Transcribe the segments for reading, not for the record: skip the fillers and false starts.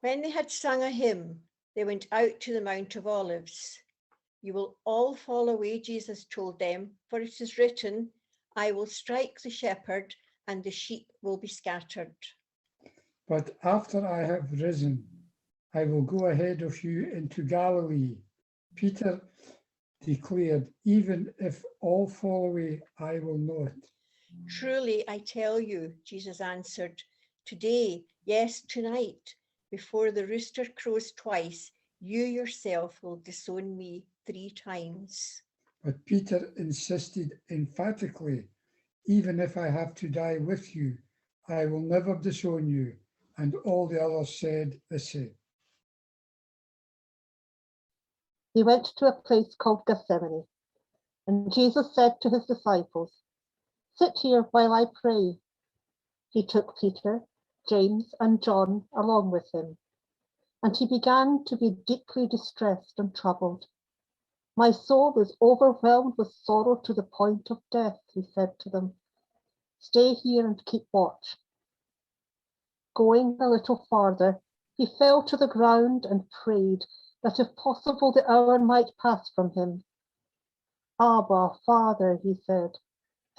When they had sung a hymn, they went out to the Mount of Olives. You will all fall away, Jesus told them, for it is written, I will strike the shepherd and the sheep will be scattered. But after I have risen, I will go ahead of you into Galilee. Peter declared, even if all fall away, I will not. Truly, I tell you, Jesus answered, today, yes, tonight, before the rooster crows twice, you yourself will disown me 3 times. But Peter insisted emphatically, even if I have to die with you, I will never disown you. And all the others said the same. They went to a place called Gethsemane, and Jesus said to his disciples, sit here while I pray. He took Peter, James, and John along with him, and he began to be deeply distressed and troubled. My soul is overwhelmed with sorrow to the point of death, he said to them. Stay here and keep watch. Going a little farther, he fell to the ground and prayed that if possible the hour might pass from him. Abba, Father, he said,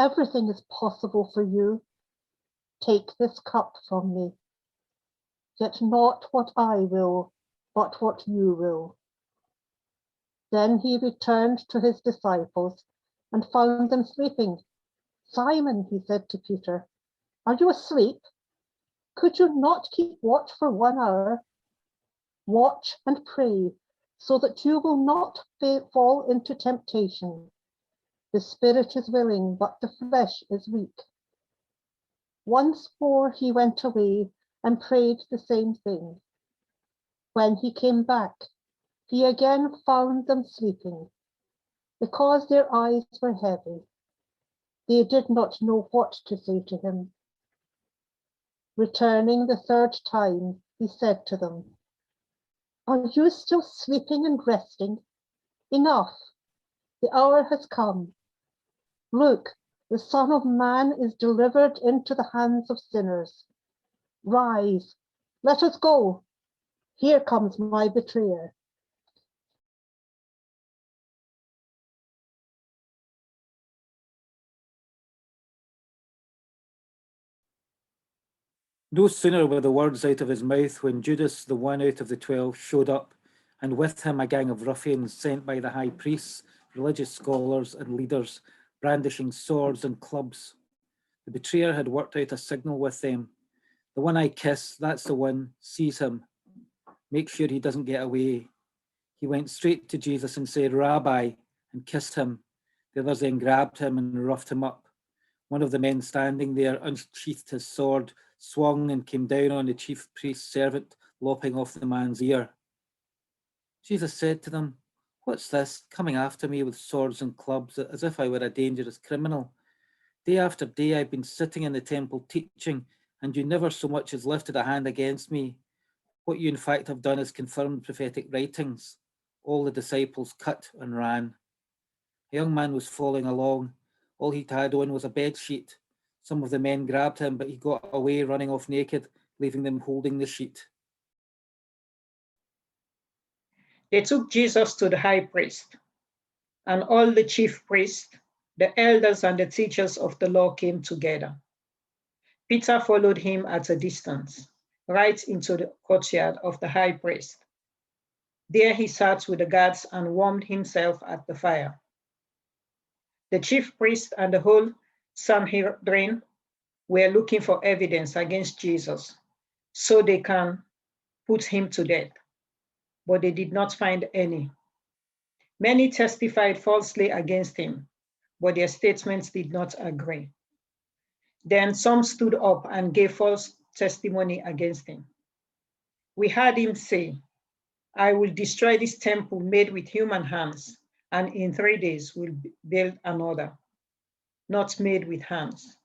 everything is possible for you. Take this cup from me. Yet not what I will, but what you will. Then he returned to his disciples and found them sleeping. Simon, he said to Peter, are you asleep? Could you not keep watch for 1 hour? Watch and pray so that you will not fall into temptation. The spirit is willing, but the flesh is weak. Once more he went away and prayed the same thing. When he came back, he again found them sleeping, because their eyes were heavy. They did not know what to say to him. Returning the 3rd time, he said to them, are you still sleeping and resting? Enough, the hour has come. Look, the Son of Man is delivered into the hands of sinners. Rise, let us go. Here comes my betrayer. No sooner were the words out of his mouth when Judas, the one out of the 12, showed up, and with him a gang of ruffians sent by the high priests, religious scholars, and leaders, brandishing swords and clubs. The betrayer had worked out a signal with them. The one I kiss, that's the one, seize him. Make sure he doesn't get away. He went straight to Jesus and said, Rabbi, and kissed him. The others then grabbed him and roughed him up. One of the men standing there unsheathed his sword, swung and came down on the chief priest's servant, lopping off the man's ear. Jesus said to them, what's this, coming after me with swords and clubs as if I were a dangerous criminal? Day after day I've been sitting in the temple teaching, and you never so much as lifted a hand against me. What you in fact have done is confirmed prophetic writings. All the disciples cut and ran. A young man was falling along. All he had on was a bed sheet. Some of the men grabbed him, but he got away running off naked, leaving them holding the sheet. They took Jesus to the high priest, and all the chief priests, the elders, and the teachers of the law came together. Peter followed him at a distance, right into the courtyard of the high priest. There he sat with the guards and warmed himself at the fire. The chief priest and the whole Sanhedrin were looking for evidence against Jesus so they can put him to death, but they did not find any. Many testified falsely against him, but their statements did not agree. Then some stood up and gave false testimony against him. We heard him say, I will destroy this temple made with human hands, and in 3 days will build another, not made with hands.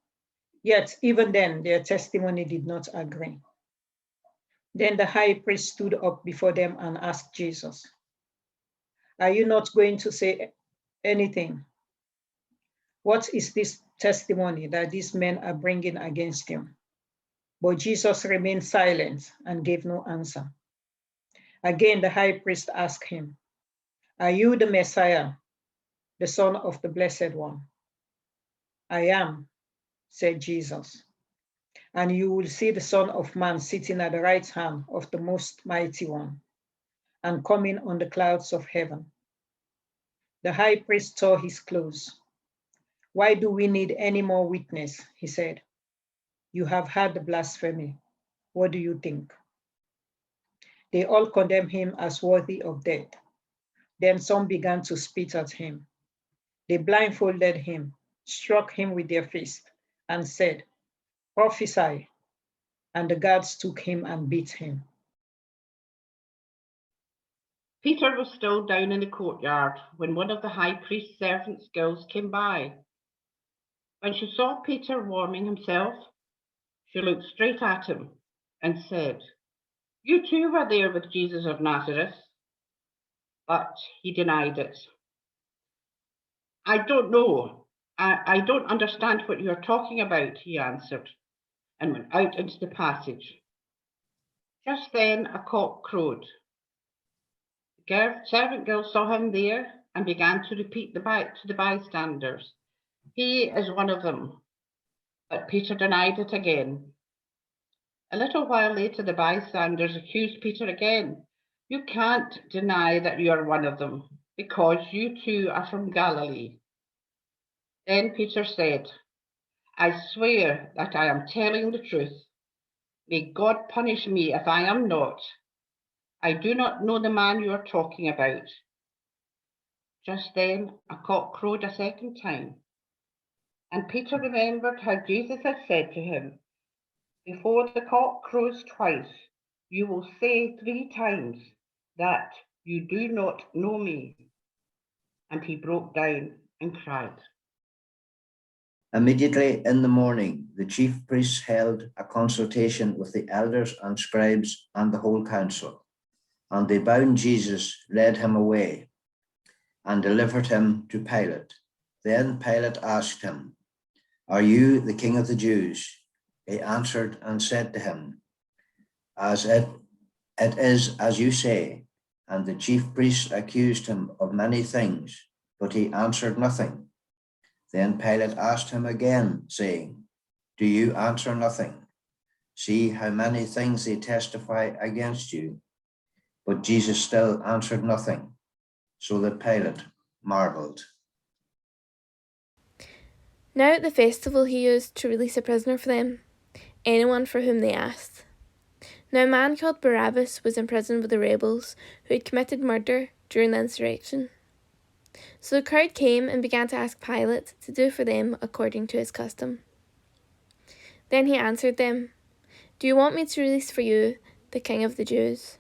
Yet even then their testimony did not agree. Then the high priest stood up before them and asked Jesus, are you not going to say anything? What is this testimony that these men are bringing against him? But Jesus remained silent and gave no answer. Again, the high priest asked him, "Are you the Messiah, the Son of the Blessed One?" "I am," said Jesus. "And you will see the Son of Man sitting at the right hand of the Most Mighty One and coming on the clouds of heaven." The high priest tore his clothes. "Why do we need any more witness?" he said. "You have heard the blasphemy. What do you think?" They all condemned him as worthy of death. Then some began to spit at him. They blindfolded him, struck him with their fists, and said, "Prophesy." And the guards took him and beat him. Peter was still down in the courtyard when one of the high priest's servant's girls came by. When she saw Peter warming himself, she looked straight at him and said, "You too were there with Jesus of Nazareth." But he denied it. "I don't know. I don't understand what you're talking about," he answered, and went out into the passage. Just then a cock crowed. The servant girl saw him there and began to repeat to the bystanders, "He is one of them." But Peter denied it again. A little while later, the bystanders accused Peter again. "You can't deny that you are one of them, because you too are from Galilee." Then Peter said, "I swear that I am telling the truth. May God punish me if I am not. I do not know the man you are talking about." Just then a cock crowed a second time, and Peter remembered how Jesus had said to him, "Before the cock crows twice, you will say 3 times that you do not know me." And he broke down and cried. Immediately in the morning, the chief priests held a consultation with the elders and scribes and the whole council. And they bound Jesus, led him away, and delivered him to Pilate. Then Pilate asked him, "Are you the king of the Jews?" He answered and said to him, "As it is as you say." And the chief priests accused him of many things, but he answered nothing. Then Pilate asked him again, saying, "Do you answer nothing? See how many things they testify against you." But Jesus still answered nothing, so that Pilate marveled. Now at the festival he used to release a prisoner for them, anyone for whom they asked. Now a man called Barabbas was in prison with the rebels who had committed murder during the insurrection. So the crowd came and began to ask Pilate to do for them according to his custom. Then he answered them, "Do you want me to release for you the King of the Jews?"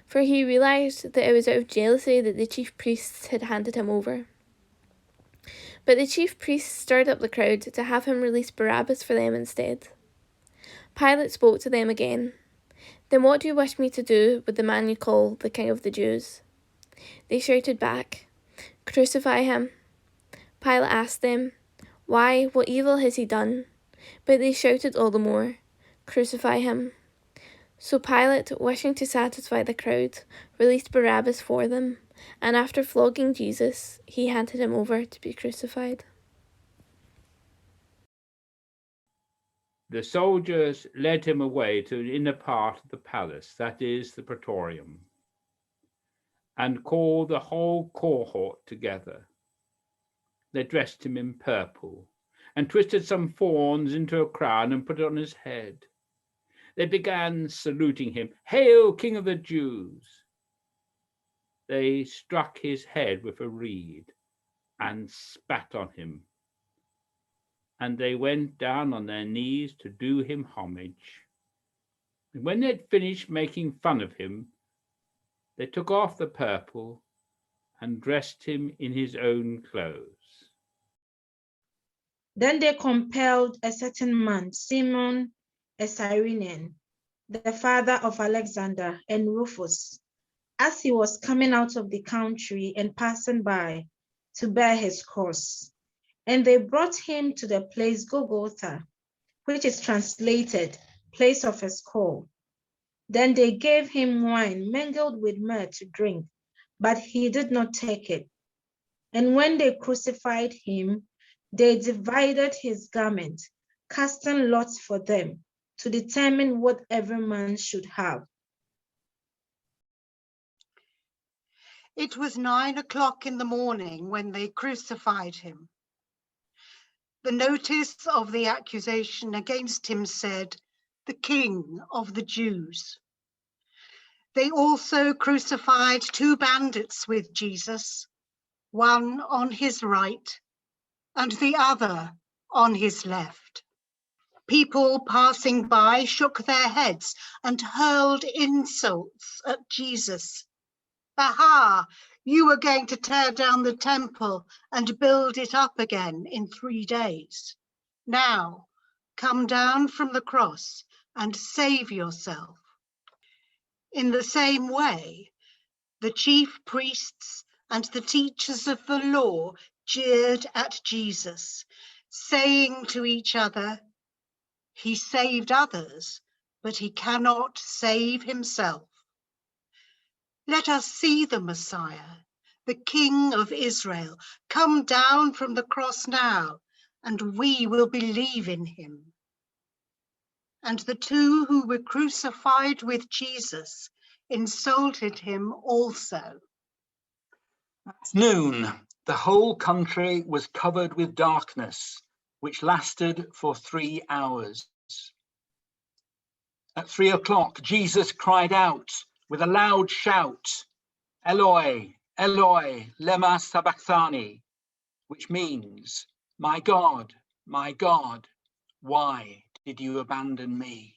For he realized that it was out of jealousy that the chief priests had handed him over. But the chief priests stirred up the crowd to have him release Barabbas for them instead. Pilate spoke to them again. "Then what do you wish me to do with the man you call the King of the Jews?" They shouted back, "Crucify him." Pilate asked them, "Why, what evil has he done?" But they shouted all the more, "Crucify him." So Pilate, wishing to satisfy the crowd, released Barabbas for them, and after flogging Jesus, he handed him over to be crucified. The soldiers led him away to the inner part of the palace, that is, the Praetorium, and called the whole cohort together. They dressed him in purple and twisted some thorns into a crown and put it on his head. They began saluting him, "Hail, King of the Jews!" They struck his head with a reed and spat on him. And they went down on their knees to do him homage. And when they'd finished making fun of him, they took off the purple and dressed him in his own clothes. Then they compelled a certain man, Simon, a Cyrenian, the father of Alexander and Rufus, as he was coming out of the country and passing by, to bear his cross. And they brought him to the place Golgotha, which is translated place of a skull. Then they gave him wine mingled with myrrh to drink, but he did not take it. And when they crucified him, they divided his garment, casting lots for them to determine what every man should have. It was 9 o'clock in the morning when they crucified him. The notice of the accusation against him said, "The King of the Jews." They also crucified 2 bandits with Jesus, one on his right and the other on his left. People passing by shook their heads and hurled insults at Jesus. "Aha, you were going to tear down the temple and build it up again in 3 days. Now, come down from the cross and save yourself." In the same way, the chief priests and the teachers of the law jeered at Jesus, saying to each other, "He saved others, but he cannot save himself. Let us see the Messiah, the King of Israel, come down from the cross now, and we will believe in him." And the 2 who were crucified with Jesus insulted him also. At noon, the whole country was covered with darkness, which lasted for 3 hours. At 3 o'clock, Jesus cried out with a loud shout, "Eloi, Eloi, lema sabachthani," which means, my God, why did you abandon me?"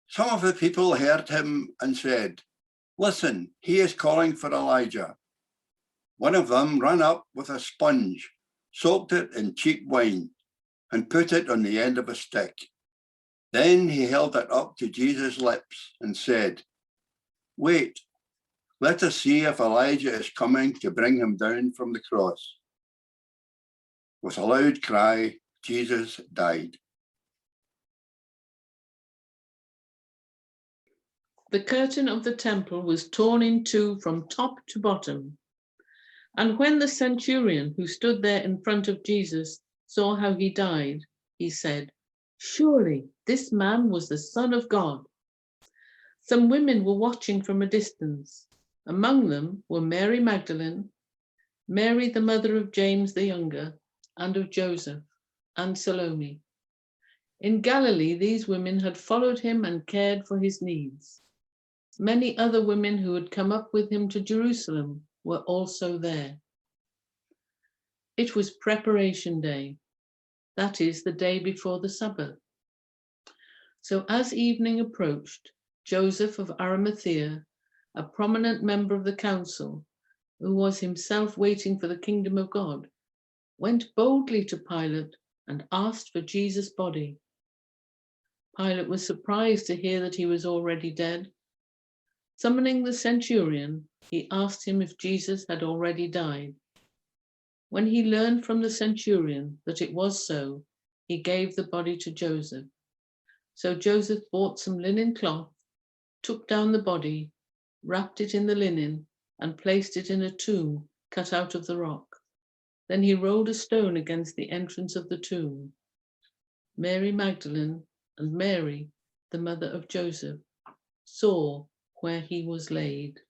Some of the people heard him and said, "Listen, he is calling for Elijah." One of them ran up with a sponge, soaked it in cheap wine, and put it on the end of a stick. Then he held it up to Jesus' lips and said, "Wait, let us see if Elijah is coming to bring him down from the cross." With a loud cry, Jesus died. The curtain of the temple was torn in 2 from top to bottom. And when the centurion who stood there in front of Jesus saw how he died, he said, "Surely this man was the Son of God." Some women were watching from a distance. Among them were Mary Magdalene, Mary the mother of James the younger, and of Joseph, and Salome. In Galilee, these women had followed him and cared for his needs. Many other women who had come up with him to Jerusalem were also there. It was preparation day, that is, the day before the Sabbath. So as evening approached, Joseph of Arimathea, a prominent member of the council, who was himself waiting for the kingdom of God, went boldly to Pilate and asked for Jesus' body. Pilate was surprised to hear that he was already dead. Summoning the centurion, he asked him if Jesus had already died. When he learned from the centurion that it was so, he gave the body to Joseph. So Joseph bought some linen cloth, took down the body, wrapped it in the linen, and placed it in a tomb cut out of the rock. Then he rolled a stone against the entrance of the tomb. Mary Magdalene and Mary, the mother of Joseph, saw where he was laid.